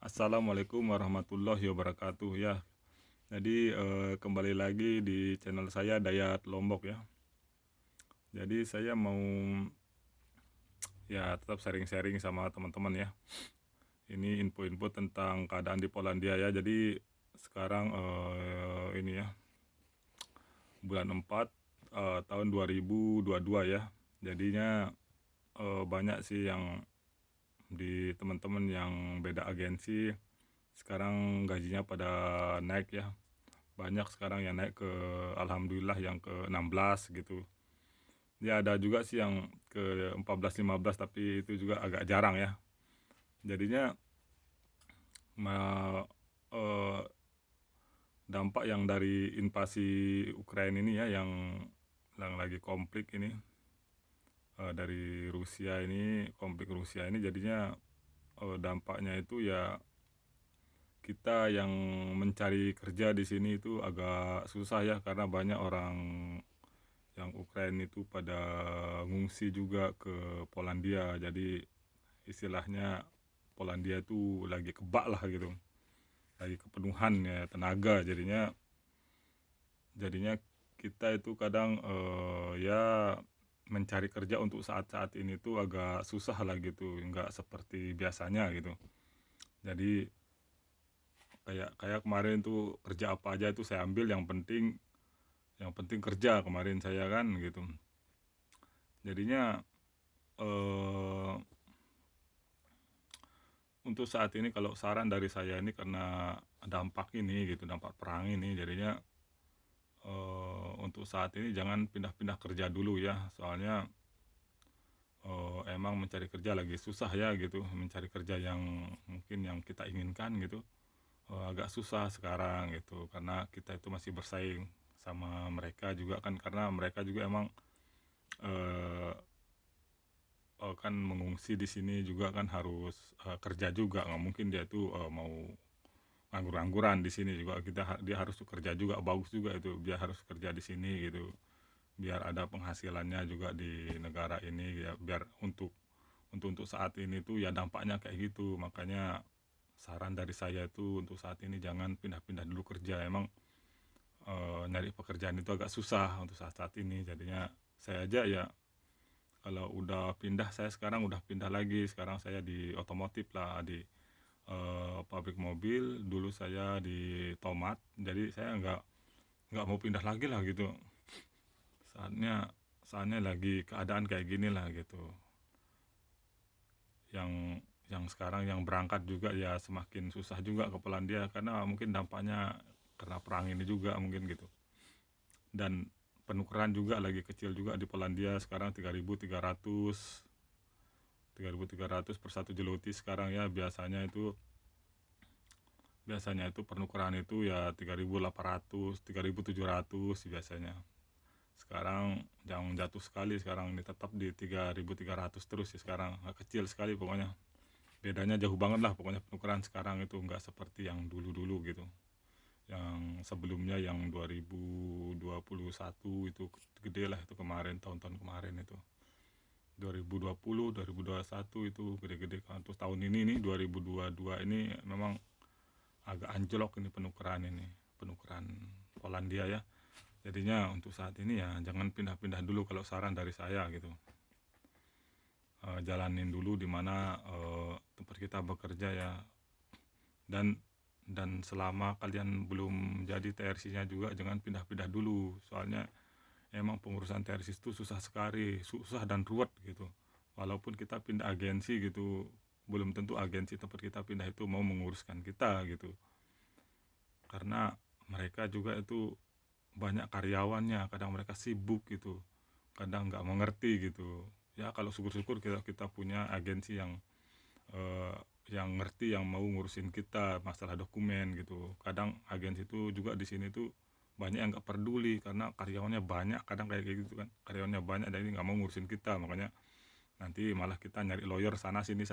Assalamualaikum warahmatullahi wabarakatuh ya. Jadi kembali lagi di channel saya Dayat Lombok ya. Jadi saya mau ya tetap sharing-sharing sama teman-teman ya. Ini info-info tentang keadaan di Polandia ya. Jadi sekarang ini ya bulan 4 tahun 2022 ya. Jadinya banyak sih yang di teman-teman yang beda agensi sekarang gajinya pada naik ya. Banyak sekarang yang naik ke alhamdulillah yang ke 16 gitu. Ya ada juga sih yang ke 14 15 tapi itu juga agak jarang ya. Jadinya ma- eh, dampak yang dari invasi Ukraina ini ya yang lagi konflik ini dari Rusia ini konflik Rusia ini jadinya dampaknya itu ya kita yang mencari kerja di sini itu agak susah ya karena banyak orang yang Ukraina itu pada ngungsi juga ke Polandia. Jadi istilahnya Polandia itu lagi kebak lah gitu, lagi kepenuhan ya tenaga. Jadinya kita itu kadang ya mencari kerja untuk saat-saat ini tuh agak susah lah gitu, nggak seperti biasanya gitu. Jadi kayak kayak kemarin tuh kerja apa aja itu saya ambil, yang penting kerja kemarin saya kan gitu. Jadinya eh, untuk saat ini kalau saran dari saya ini karena dampak ini gitu, dampak perang ini jadinya untuk saat ini jangan pindah-pindah kerja dulu ya, soalnya emang mencari kerja lagi susah ya gitu, mencari kerja yang mungkin yang kita inginkan gitu agak susah sekarang gitu, karena kita itu masih bersaing sama mereka juga kan, karena mereka juga emang eh, kan mengungsi di sini juga kan harus kerja juga, nggak mungkin dia itu mau nganggur-ngangguran di sini juga. Dia harus kerja juga, bagus juga itu dia harus kerja di sini gitu, biar ada penghasilannya juga di negara ini ya, biar untuk saat ini tuh ya dampaknya kayak gitu. Makanya saran dari saya itu untuk saat ini jangan pindah-pindah dulu kerja. Emang nyari pekerjaan itu agak susah untuk saat-saat ini. Jadinya saya aja ya kalau udah pindah, saya sekarang udah pindah lagi, sekarang saya di otomotif lah, di pabrik mobil. Dulu saya di tomat, jadi saya nggak mau pindah lagi lah gitu. Saatnya saatnya lagi keadaan kayak gini lah gitu, yang sekarang yang berangkat juga ya semakin susah juga ke Polandia karena mungkin dampaknya karena perang ini juga mungkin gitu. Dan penukaran juga lagi kecil juga di Polandia sekarang 3.300 per satu jeluti sekarang ya. Biasanya itu penukaran itu ya 3.800 3.700 biasanya. Sekarang jangan jatuh sekali, sekarang ini tetap di 3.300 terus ya, sekarang kecil sekali pokoknya. Bedanya jauh banget lah pokoknya, penukaran sekarang itu nggak seperti yang dulu-dulu gitu, yang sebelumnya yang 2021 itu gede lah, itu kemarin tahun-tahun kemarin itu 2020 2021 itu gede-gede kan. Terus tahun ini nih 2022 ini memang agak anjlok ini penukaran Polandia ya. Jadinya untuk saat ini ya jangan pindah-pindah dulu kalau saran dari saya gitu. Jalanin dulu di mana tempat kita bekerja ya, dan selama kalian belum jadi TRC-nya juga jangan pindah-pindah dulu, soalnya emang pengurusan TRC itu susah sekali, susah dan ruwet gitu. Walaupun kita pindah agensi gitu, belum tentu agensi tempat kita pindah itu mau menguruskan kita gitu, karena mereka juga itu banyak karyawannya, kadang mereka sibuk gitu, kadang nggak mengerti gitu. Ya kalau syukur-syukur kita punya agensi eh, yang ngerti, yang mau ngurusin kita masalah dokumen gitu. Kadang agensi itu juga di sini tuh banyak yang nggak peduli karena karyawannya banyak, kadang kayak gitu kan, karyawannya banyak dan ini nggak mau ngurusin kita. Makanya nanti malah kita nyari lawyer sana sini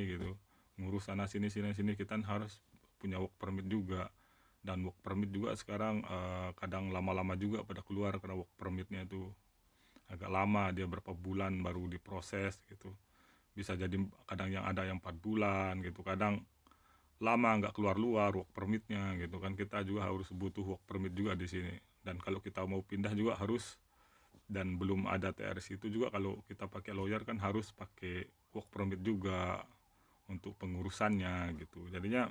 gitu, ngurus sana sini sini sini. Kita harus punya work permit juga, dan work permit juga sekarang kadang lama-lama juga pada keluar karena work permitnya itu agak lama, dia berapa bulan baru diproses gitu. Bisa jadi kadang yang ada yang 4 bulan gitu, kadang lama nggak keluar-luar work permitnya gitu kan, kita juga harus butuh work permit juga di sini. Dan kalau kita mau pindah juga harus, dan belum ada TRC itu juga, kalau kita pakai lawyer kan harus pakai work permit juga untuk pengurusannya gitu. Jadinya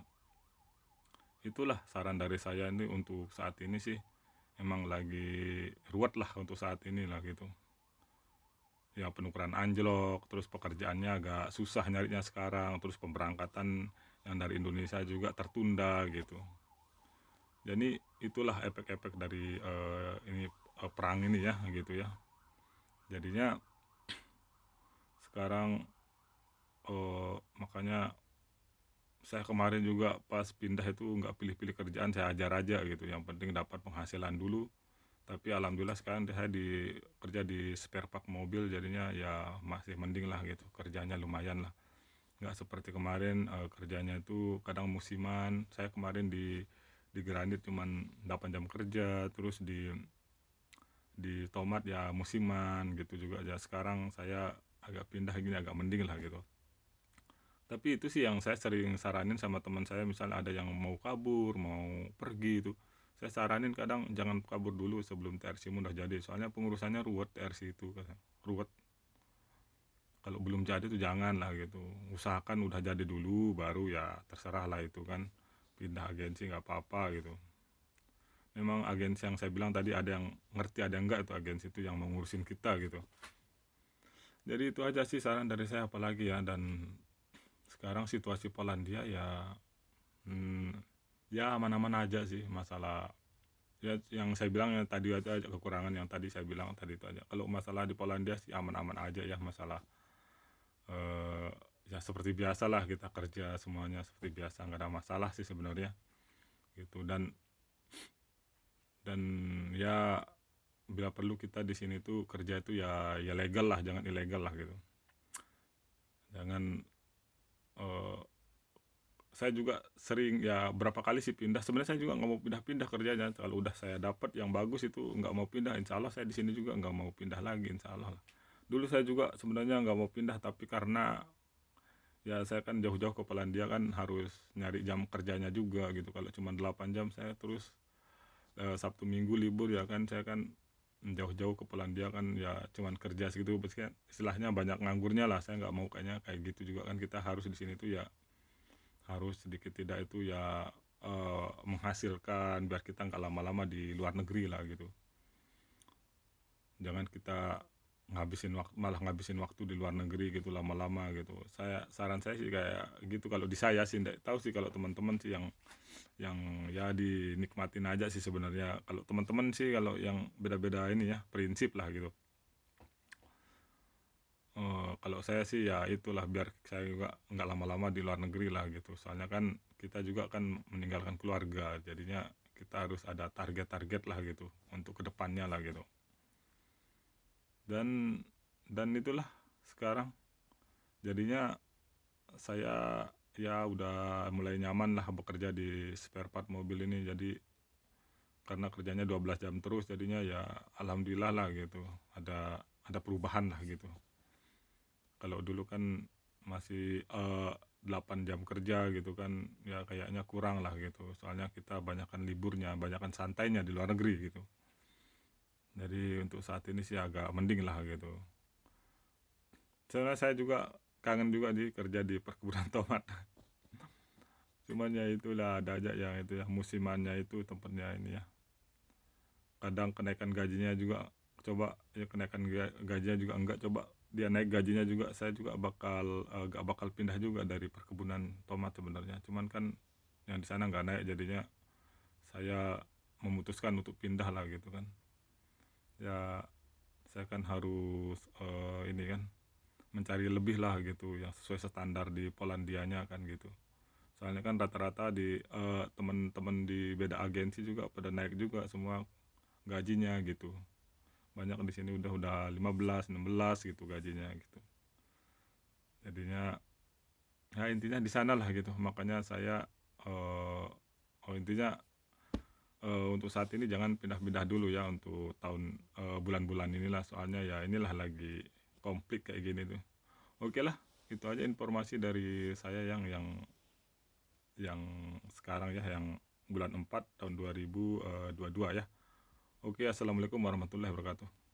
itulah saran dari saya ini untuk saat ini sih, emang lagi ruwet lah untuk saat ini lah gitu. Ya penukaran anjlok, terus pekerjaannya agak susah nyarinya sekarang, terus pemberangkatan yang dari Indonesia juga tertunda gitu. Jadi itulah efek-efek dari ini perang ini ya gitu ya. Jadinya sekarang makanya saya kemarin juga pas pindah itu nggak pilih-pilih kerjaan, saya ajar aja gitu, yang penting dapat penghasilan dulu. Tapi alhamdulillah sekarang saya kerja di spare part mobil, jadinya ya masih mending lah gitu, kerjanya lumayan lah, nggak seperti kemarin kerjanya itu kadang musiman. Saya kemarin di Granit cuman 8 jam kerja, terus di Tomat ya musiman gitu juga aja. Sekarang saya agak pindah gini agak mending lah gitu. Tapi itu sih yang saya sering saranin sama teman saya, misalnya ada yang mau kabur, mau pergi itu, saya saranin kadang jangan kabur dulu sebelum TRC udah jadi, soalnya pengurusannya ruwet TRC itu, ruwet. Kalau belum jadi tuh jangan lah gitu, usahakan udah jadi dulu baru ya terserah lah itu kan, pindah agensi nggak apa-apa gitu. Memang agensi yang saya bilang tadi ada yang ngerti ada yang enggak, itu agensi itu yang mengurusin kita gitu. Jadi itu aja sih saran dari saya, apalagi ya. Dan sekarang situasi Polandia ya ya aman-aman aja sih, masalah ya yang saya bilang yang tadi aja kekurangan yang tadi saya bilang tadi itu aja. Kalau masalah di Polandia sih aman-aman aja ya, masalah eh, ya seperti biasa lah, kita kerja semuanya seperti biasa, nggak ada masalah sih sebenarnya gitu. Dan ya bila perlu kita di sini tuh kerja itu ya legal lah, jangan ilegal lah gitu. Jangan saya juga sering ya berapa kali sih pindah. Sebenarnya saya juga nggak mau pindah-pindah kerjanya. Kalau udah saya dapat yang bagus itu nggak mau pindah. Insya Allah saya di sini juga nggak mau pindah lagi, insya Allah. Dulu saya juga sebenarnya nggak mau pindah, tapi karena ya saya kan jauh-jauh ke Polandia kan harus nyari jam kerjanya juga gitu. Kalau cuma 8 jam saya terus Sabtu Minggu libur ya kan, saya kan jauh-jauh ke Polandia kan ya cuman kerja segitu, istilahnya banyak nganggurnya lah. Saya nggak mau kayaknya kayak gitu juga kan, kita harus di sini tuh ya harus sedikit tidak itu ya menghasilkan, biar kita nggak lama-lama di luar negeri lah gitu. Jangan kita malah ngabisin waktu di luar negeri gitu lama-lama gitu. Saran saya sih kayak gitu, kalau di saya sih. Nggak tahu sih kalau teman-teman sih yang ya dinikmatin aja sih sebenarnya. Kalau teman-teman sih kalau yang beda-beda ini ya prinsip lah gitu. Kalau saya sih ya itulah, biar saya juga nggak lama-lama di luar negeri lah gitu. Soalnya kan kita juga kan meninggalkan keluarga, jadinya kita harus ada target-target lah gitu untuk kedepannya lah gitu. Dan itulah sekarang jadinya saya ya udah mulai nyaman lah bekerja di spare part mobil ini. Jadi karena kerjanya 12 jam terus, jadinya ya alhamdulillah lah gitu, ada perubahan lah gitu. Kalau dulu kan masih 8 jam kerja gitu kan, ya kayaknya kurang lah gitu. Soalnya kita banyakkan liburnya, banyakkan santainya di luar negeri gitu. Jadi untuk saat ini sih agak mending lah gitu. Sebenarnya saya juga kangen juga kerja di perkebunan tomat. Cuman ya itulah, ada aja yang itu ya, musimannya itu tempatnya ini ya. Kadang kenaikan gajinya juga, coba ya kenaikan gajinya juga enggak, coba dia naik gajinya juga, saya juga gak bakal pindah juga dari perkebunan tomat sebenarnya. Cuman kan yang di sana nggak naik, jadinya saya memutuskan untuk pindah lah gitu kan. Ya saya kan harus ini kan mencari lebih lah gitu, yang sesuai standar di Polandianya kan gitu. Soalnya kan rata-rata di teman-teman di beda agensi juga pada naik juga semua gajinya gitu. Banyak di sini udah 15 16 gitu gajinya gitu. Jadinya ya intinya di sana lah gitu. Makanya saya intinya untuk saat ini jangan pindah-pindah dulu ya untuk bulan-bulan inilah, soalnya ya inilah lagi konflik kayak gini tuh. Oke lah, itu aja informasi dari saya yang yang sekarang ya, yang bulan 4 tahun 2022 ya. Oke, assalamualaikum warahmatullahi wabarakatuh.